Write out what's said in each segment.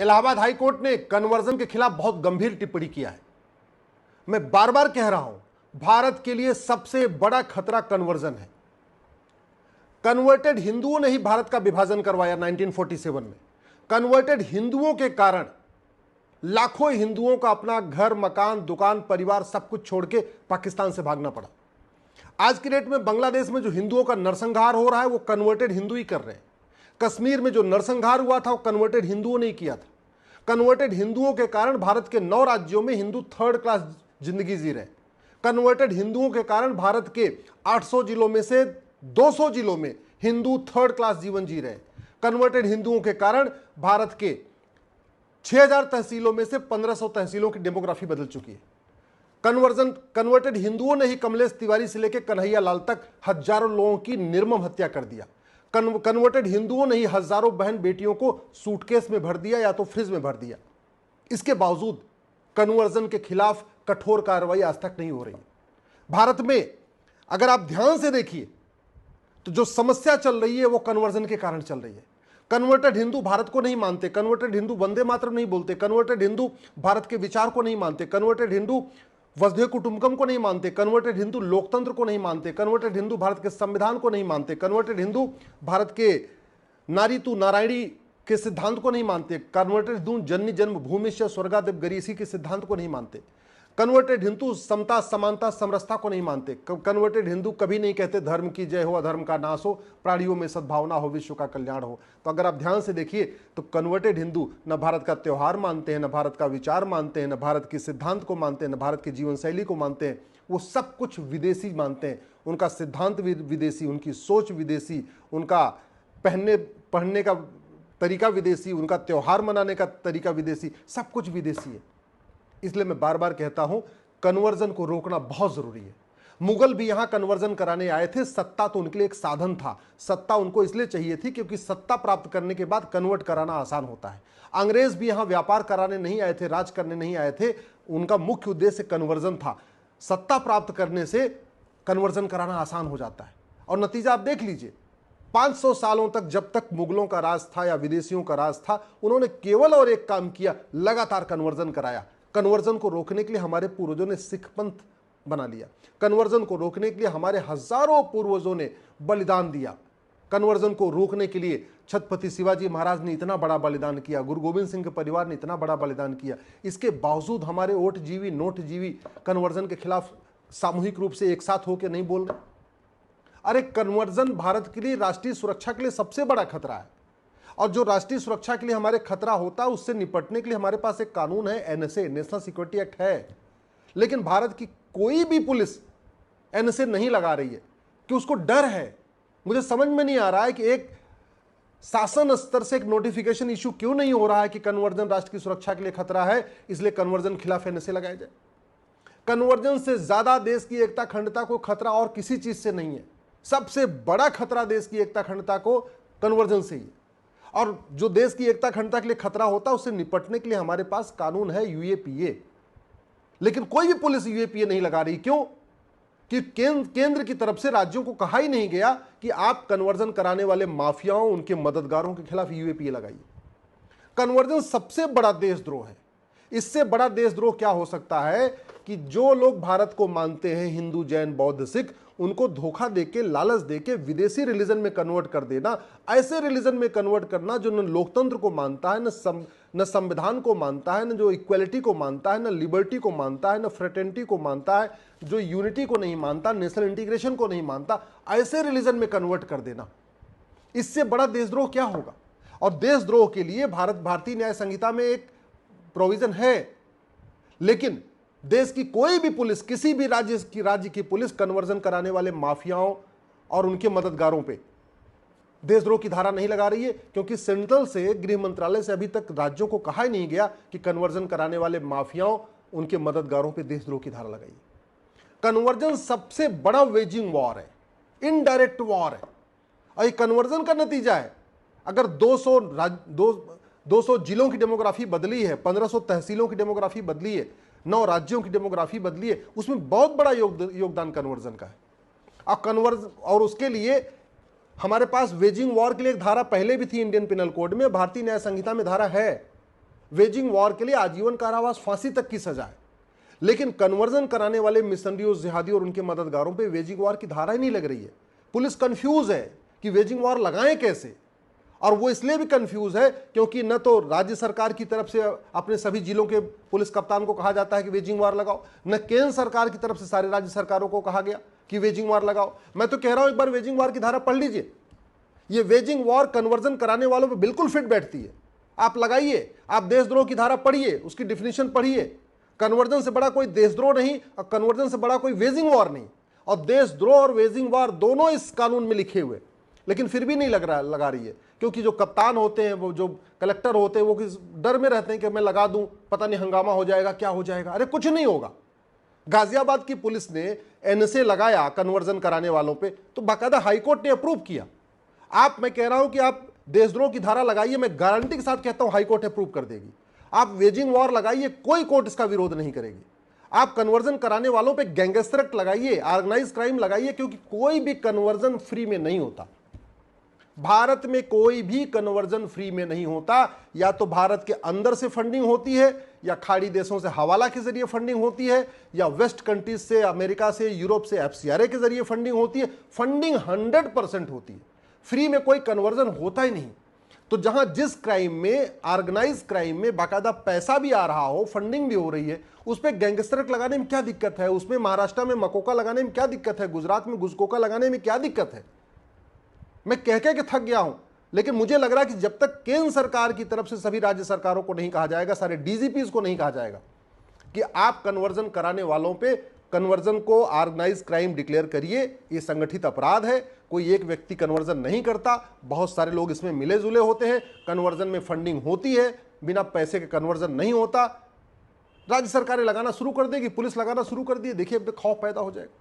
Allahabad high court ने conversion के खिलाफ बहुत गंभीर टिप्पणी किया है। मैं बार बार कह रहा हूं, भारत के लिए सबसे बड़ा खतरा कन्वर्जन है। कन्वर्टेड हिंदुओं ने ही भारत का विभाजन करवाया 1947 में। कन्वर्टेड हिंदुओं के कारण लाखों हिंदुओं का अपना घर, मकान, दुकान, परिवार सब कुछ छोड़ के पाकिस्तान से भागना पड़ा। आज की डेट में बांग्लादेश में जो हिंदुओं का नरसंहार हो रहा है वो कन्वर्टेड हिंदू ही कर रहे हैं। कश्मीर में जो नरसंहार हुआ था वो कन्वर्टेड हिंदुओं ने ही किया था। कन्वर्टेड हिंदुओं के कारण भारत के 9 राज्यों में हिंदू थर्ड क्लास जिंदगी जी रहे। कन्वर्टेड हिंदुओं के कारण भारत के 800 जिलों में से 200 जिलों में हिंदू थर्ड क्लास जीवन जी रहे। कन्वर्टेड हिंदुओं के कारण भारत के 6000 तहसीलों में से 1500 तहसीलों की डेमोग्राफी बदल चुकी है। कन्वर्टेड हिंदुओं ने ही कमलेश तिवारी से लेकर कन्हैया लाल तक हजारों लोगों की निर्मम हत्या कर दिया। कन्वर्टेड हिंदुओं ने ही हजारों बहन बेटियों को सूटकेस में भर दिया या तो फ्रिज में भर दिया। इसके बावजूद कन्वर्जन के खिलाफ कठोर कार्रवाई आज तक नहीं हो रही है। भारत में अगर आप ध्यान से देखिए तो जो समस्या चल रही है वो कन्वर्जन के कारण चल रही है। कन्वर्टेड हिंदू भारत को नहीं मानते, कन्वर्टेड हिंदू वंदे मातरम नहीं बोलते, कन्वर्टेड हिंदू भारत के विचार को नहीं मानते, कन्वर्टेड हिंदू वसुधैव कुटुंबकम को नहीं मानते, कन्वर्टेड हिंदू लोकतंत्र को नहीं मानते, कन्वर्टेड हिंदू भारत के संविधान को नहीं मानते, कन्वर्टेड हिंदू भारत के नारी तू नारायणी के सिद्धांत को नहीं मानते, कन्वर्टेड हिंदू जननी जन्म भूमि से स्वर्गादेव गरीसी के सिद्धांत को नहीं मानते, कन्वर्टेड हिंदू समता समानता समरसता को नहीं मानते। कन्वर्टेड हिंदू कभी नहीं कहते धर्म की जय हो, अधर्म का नाश हो, प्राणियों में सद्भावना हो, विश्व का कल्याण हो। तो अगर आप ध्यान से देखिए तो कन्वर्टेड हिंदू न भारत का त्यौहार मानते हैं, न भारत का विचार मानते हैं, न भारत के सिद्धांत को मानते हैं, न भारत की जीवन शैली को मानते हैं। वो सब कुछ विदेशी मानते हैं। उनका सिद्धांत विदेशी, उनकी सोच विदेशी, उनका पढ़ने का तरीका विदेशी, उनका त्यौहार मनाने का तरीका विदेशी, सब कुछ विदेशी है। इसलिए मैं बार बार कहता हूं कन्वर्जन को रोकना बहुत जरूरी है। मुगल भी यहां कन्वर्जन कराने आए थे। सत्ता तो उनके लिए एक साधन था। सत्ता उनको इसलिए चाहिए थी क्योंकि सत्ता प्राप्त करने के बाद कन्वर्ट कराना आसान होता है। अंग्रेज भी यहां व्यापार कराने नहीं आए थे, राज करने नहीं आए थे। उनका मुख्य उद्देश्य कन्वर्जन था। सत्ता प्राप्त करने से कन्वर्जन कराना आसान हो जाता है और नतीजा आप देख लीजिए। 500 सालों तक जब तक मुगलों का राज था या विदेशियों का राज था, उन्होंने केवल और एक काम किया, लगातार कन्वर्जन कराया। कन्वर्जन को रोकने के लिए हमारे पूर्वजों ने सिख पंथ बना लिया। कन्वर्जन को रोकने के लिए हमारे हजारों पूर्वजों ने बलिदान दिया। कन्वर्जन को रोकने के लिए छत्रपति शिवाजी महाराज ने इतना बड़ा बलिदान किया, गुरु गोविंद सिंह के परिवार ने इतना बड़ा बलिदान किया। इसके बावजूद हमारे ओटजीवी नोटजीवी कन्वर्जन के खिलाफ सामूहिक रूप से एक साथ होकर नहीं बोल रहे। अरे कन्वर्जन भारत के लिए, राष्ट्रीय सुरक्षा के लिए सबसे बड़ा खतरा है। और जो राष्ट्रीय सुरक्षा के लिए हमारे खतरा होता है उससे निपटने के लिए हमारे पास एक कानून है, एनएसए, नेशनल सिक्योरिटी एक्ट है। लेकिन भारत की कोई भी पुलिस एनएसए नहीं लगा रही है कि उसको डर है। मुझे समझ में नहीं आ रहा है कि एक शासन स्तर से एक नोटिफिकेशन इशू क्यों नहीं हो रहा है कि कन्वर्जन राष्ट्र की सुरक्षा के लिए खतरा है, इसलिए कन्वर्जन के खिलाफ एनएसए लगाया जाए। कन्वर्जन से ज्यादा देश की एकता अखंडता को खतरा और किसी चीज से नहीं है। सबसे बड़ा खतरा देश की एकता अखंडता को कन्वर्जन से ही है। और जो देश की एकता अखंडता के लिए खतरा होता है उससे निपटने के लिए हमारे पास कानून है, यूएपीए। लेकिन कोई भी पुलिस यूएपीए नहीं लगा रही। क्यों? कि केंद्र की तरफ से राज्यों को कहा ही नहीं गया कि आप कन्वर्जन कराने वाले माफियाओं, उनके मददगारों के खिलाफ यूएपीए लगाइए। कन्वर्जन सबसे बड़ा देशद्रोह है। इससे बड़ा देशद्रोह क्या हो सकता है कि जो लोग भारत को मानते हैं, हिंदू, जैन, बौद्ध, सिख, उनको धोखा देके, लालच देके विदेशी रिलीजन में कन्वर्ट कर देना। ऐसे रिलीजन में कन्वर्ट करना जो न लोकतंत्र को मानता है, न संविधान को मानता है, न जो इक्वलिटी को मानता है, न लिबर्टी को मानता है, न फ्रेटर्निटी को मानता है, जो यूनिटी को नहीं मानता, नेशनल इंटीग्रेशन को नहीं मानता, ऐसे रिलीजन में कन्वर्ट कर देना। इससे बड़ा देशद्रोह क्या होगा? और देशद्रोह के लिए भारतीय न्याय संहिता में एक प्रोविजन है। लेकिन देश की कोई भी पुलिस, किसी भी राज्य की पुलिस कन्वर्जन कराने वाले माफियाओं और उनके मददगारों पे देशद्रोह की धारा नहीं लगा रही है, क्योंकि सेंट्रल से, गृह मंत्रालय से अभी तक राज्यों को कहा ही नहीं गया कि कन्वर्जन कराने वाले माफियाओं, उनके मददगारों पे देशद्रोह की धारा लगाइए। कन्वर्जन सबसे बड़ा वेजिंग वॉर है, इनडायरेक्ट वॉर है। और ये कन्वर्जन का नतीजा है। अगर 200 जिलों की डेमोग्राफी बदली है, 1500 तहसीलों की डेमोग्राफी बदली है, 9 राज्यों की डेमोग्राफी बदली है, उसमें बहुत बड़ा योगदान कन्वर्जन का है। और उसके लिए हमारे पास वेजिंग वॉर के लिए एक धारा पहले भी थी इंडियन पिनल कोड में, भारतीय न्याय संहिता में धारा है। वेजिंग वॉर के लिए आजीवन कारावास, फांसी तक की सजा है। लेकिन कन्वर्जन कराने वाले मिशनरियों, जिहादी और उनके मददगारों पे वेजिंग वॉर की धारा ही नहीं लग रही है। पुलिस कंफ्यूज है कि वेजिंग वॉर लगाएं कैसे, और वो इसलिए भी कंफ्यूज है क्योंकि न तो राज्य सरकार की तरफ से अपने सभी जिलों के पुलिस कप्तान को कहा जाता है कि वेजिंग वॉर लगाओ, न केंद्र सरकार की तरफ से सारे राज्य सरकारों को कहा गया कि वेजिंग वॉर लगाओ। मैं तो कह रहा हूं एक बार वेजिंग वॉर की धारा पढ़ लीजिए, ये वेजिंग वॉर कन्वर्जन कराने वालों पे बिल्कुल फिट बैठती है। आप लगाइए, आप देशद्रोह की धारा पढ़िए, उसकी डिफिनीशन पढ़िए। कन्वर्जन से बड़ा कोई देशद्रोह नहीं और कन्वर्जन से बड़ा कोई वेजिंग वॉर नहीं, और देशद्रोह और वेजिंग वॉर दोनों इस कानून में लिखे हुए, लेकिन फिर भी नहीं लगा रही है, क्योंकि जो कप्तान होते हैं, वो जो कलेक्टर होते हैं, वो किस डर में रहते हैं कि मैं लगा दूं, पता नहीं हंगामा हो जाएगा, क्या हो जाएगा। अरे कुछ नहीं होगा। गाजियाबाद की पुलिस ने एनएसए लगाया कन्वर्जन कराने वालों पे, तो बाकायदा हाईकोर्ट ने अप्रूव किया। मैं कह रहा हूं कि आप देशद्रोह की धारा लगाइए, मैं गारंटी के साथ कहता हूं हाईकोर्ट अप्रूव कर देगी। आप वेजिंग वॉर लगाइए, कोई कोर्ट इसका विरोध नहीं करेगी। आप कन्वर्जन कराने वालों पे गैंगस्टर एक्ट लगाइए, ऑर्गेनाइज क्राइम लगाइए, क्योंकि कोई भी कन्वर्जन फ्री में नहीं होता। भारत में कोई भी कन्वर्जन फ्री में नहीं होता। या तो भारत के अंदर से फंडिंग होती है, या खाड़ी देशों से हवाला के जरिए फंडिंग होती है, या वेस्ट कंट्रीज से, अमेरिका से, यूरोप से एफसीआरए के जरिए फंडिंग होती है। फंडिंग 100% होती है, फ्री में कोई कन्वर्जन होता ही नहीं। तो जहां जिस क्राइम में, ऑर्गेनाइज क्राइम में बाकायदा पैसा भी आ रहा हो, फंडिंग भी हो रही है, उस पर गैंगस्टर एक्ट लगाने में क्या दिक्कत है? उसमें महाराष्ट्र में मकोका लगाने में क्या दिक्कत है? गुजरात में गुजकोका लगाने में क्या दिक्कत है? मैं कह के थक गया हूं, लेकिन मुझे लग रहा है कि जब तक केंद्र सरकार की तरफ से सभी राज्य सरकारों को नहीं कहा जाएगा, सारे डीजीपीज को नहीं कहा जाएगा कि आप कन्वर्जन कराने वालों पे कन्वर्जन को ऑर्गेनाइज क्राइम डिक्लेयर करिए, ये संगठित अपराध है, कोई एक व्यक्ति कन्वर्जन नहीं करता, बहुत सारे लोग इसमें मिले जुले होते हैं, कन्वर्जन में फंडिंग होती है, बिना पैसे के कन्वर्जन नहीं होता। राज्य सरकारें लगाना शुरू कर देगी, पुलिस लगाना शुरू कर दी, देखिए खौफ पैदा हो जाएगा।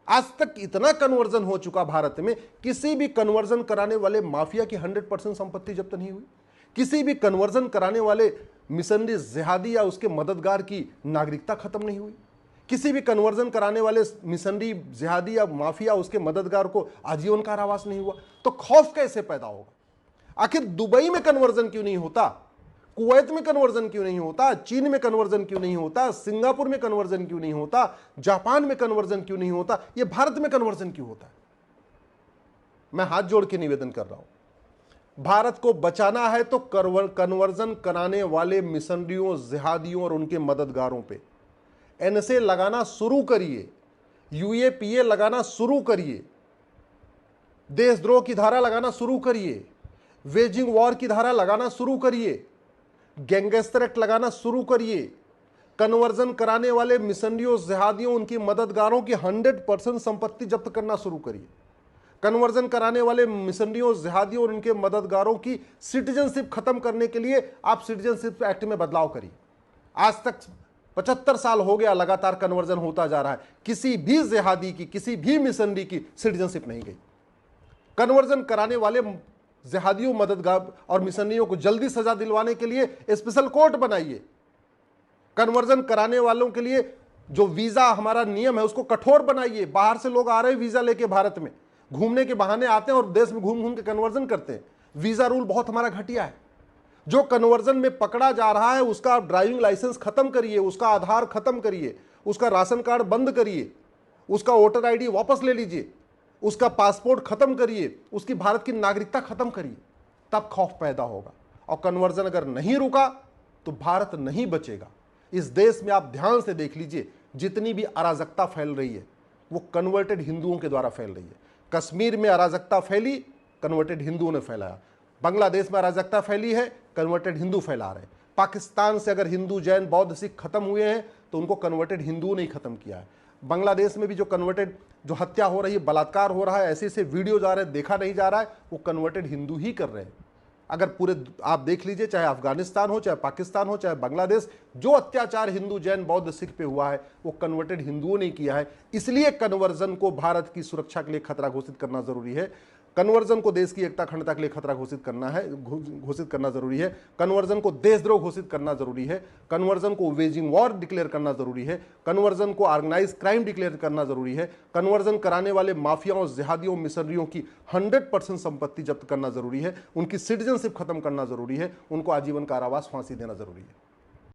आज तक इतना कन्वर्जन हो चुका भारत में, किसी भी कन्वर्जन कराने वाले माफिया की 100% संपत्ति जब्त नहीं हुई, किसी भी कन्वर्जन कराने वाले मिशनरी, जिहादी या उसके मददगार की नागरिकता खत्म नहीं हुई, किसी भी कन्वर्जन कराने वाले मिशनरी, जिहादी या माफिया उसके मददगार को आजीवन कारावास नहीं हुआ। तो खौफ कैसे पैदा होगा? आखिर दुबई में कन्वर्जन क्यों नहीं होता, कुवैत में कन्वर्जन क्यों नहीं होता, चीन में कन्वर्जन क्यों नहीं होता, सिंगापुर में कन्वर्जन क्यों नहीं होता, जापान में कन्वर्जन क्यों नहीं होता, ये भारत में कन्वर्जन क्यों होता है? मैं हाथ जोड़ के निवेदन कर रहा हूं, भारत को बचाना है तो कन्वर्जन कराने वाले मिशनरियों, जिहादियों और उनके मददगारों पे एनएसए लगाना शुरू करिए, यूएपीए लगाना शुरू करिए, देशद्रोह की धारा लगाना शुरू करिए, वेजिंग वॉर की धारा लगाना शुरू करिए, गैंगस्टर एक्ट लगाना शुरू करिए, कन्वर्जन कराने वाले मिशनरियों, जिहादियों, उनकी मददगारों की 100% संपत्ति जब्त करना शुरू करिए, कन्वर्जन कराने वाले मिशनरियों, जिहादियों और उनके मददगारों की सिटीजनशिप खत्म करने के लिए आप सिटीजनशिप एक्ट में बदलाव करिए। आज तक 75 साल हो गया लगातार कन्वर्जन होता जा रहा है, किसी भी जिहादी की, किसी भी मिशनरी की सिटीजनशिप नहीं गई। कन्वर्जन कराने वाले जिहादियों, मददगार और मिशनरियों को जल्दी सजा दिलवाने के लिए स्पेशल कोर्ट बनाइए। कन्वर्जन कराने वालों के लिए जो वीजा हमारा नियम है उसको कठोर बनाइए। बाहर से लोग आ रहे हैं वीजा लेके भारत में, घूमने के बहाने आते हैं और देश में घूम घूम के कन्वर्जन करते हैं। वीजा रूल बहुत हमारा घटिया है। जो कन्वर्जन में पकड़ा जा रहा है उसका आप ड्राइविंग लाइसेंस खत्म करिए, उसका आधार खत्म करिए, उसका राशन कार्ड बंद करिए, उसका वोटर आईडी वापस ले लीजिए, उसका पासपोर्ट खत्म करिए, उसकी भारत की नागरिकता खत्म करिए, तब खौफ पैदा होगा। और कन्वर्जन अगर नहीं रुका तो भारत नहीं बचेगा। इस देश में आप ध्यान से देख लीजिए, जितनी भी अराजकता फैल रही है वो कन्वर्टेड हिंदुओं के द्वारा फैल रही है। कश्मीर में अराजकता फैली, कन्वर्टेड हिंदुओं ने फैलाया। बांग्लादेश में अराजकता फैली है, कन्वर्टेड हिंदू फैला रहे। पाकिस्तान से अगर हिंदू, जैन, बौद्ध, सिख खत्म हुए हैं तो उनको कन्वर्टेड हिंदुओं ने ही खत्म किया है। बांग्लादेश में भी जो कन्वर्टेड, जो हत्या हो रही है, बलात्कार हो रहा है, ऐसे ऐसे वीडियो जा रहे हैं, देखा नहीं जा रहा है, वो कन्वर्टेड हिंदू ही कर रहे हैं। अगर पूरे आप देख लीजिए, चाहे अफगानिस्तान हो, चाहे पाकिस्तान हो, चाहे बांग्लादेश, जो अत्याचार हिंदू, जैन, बौद्ध, सिख पे हुआ है वो कन्वर्टेड हिंदुओं ने किया है। इसलिए कन्वर्जन को भारत की सुरक्षा के लिए खतरा घोषित करना जरूरी है। कन्वर्जन को देश की एकता अखंडता के लिए खतरा घोषित करना है, घोषित करना जरूरी है। कन्वर्जन को देशद्रोह घोषित करना जरूरी है। कन्वर्जन को वेजिंग वॉर डिक्लेयर करना जरूरी है। कन्वर्जन को ऑर्गेनाइज क्राइम डिक्लेयर करना जरूरी है। कन्वर्जन कराने वाले माफियाओं, जिहादियों, मिशनरियों की 100% संपत्ति जब्त करना जरूरी है। उनकी सिटीजनशिप खत्म करना जरूरी है। उनको आजीवन कारावास, फांसी देना जरूरी है।